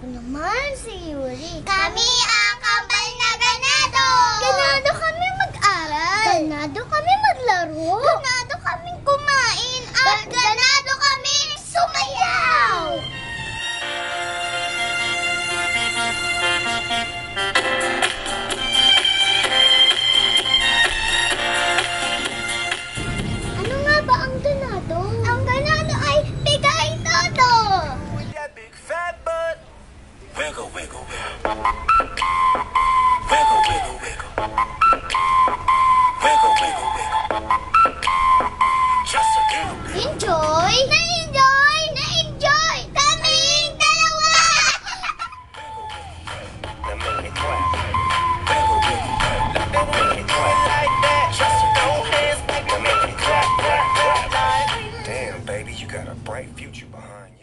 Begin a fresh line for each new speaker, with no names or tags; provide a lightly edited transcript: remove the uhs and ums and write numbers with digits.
Ako naman si Yuri.
Kami ang kambal na ganado!
Ganado kami mag-aral. Ganado kami maglaro.
Ganado kaming kumain at ganado kaming sumayaw!
Ano nga ba ang ganado?
Ang ganado ay bigay todo!
With that big fat butt. Wiggle, wiggle, wiggle. Wiggle, wiggle, wiggle. Wiggle, wiggle, wiggle. Just a little bit.
Enjoy!
Na-enjoy! Na-enjoy! Kaming dalawa!
Now make it clap. Wiggle, wiggle, wiggle. Now make it clap like that. Just throw hands back. Now make it clap, clap, clap. Damn, baby, you got a bright future behind you.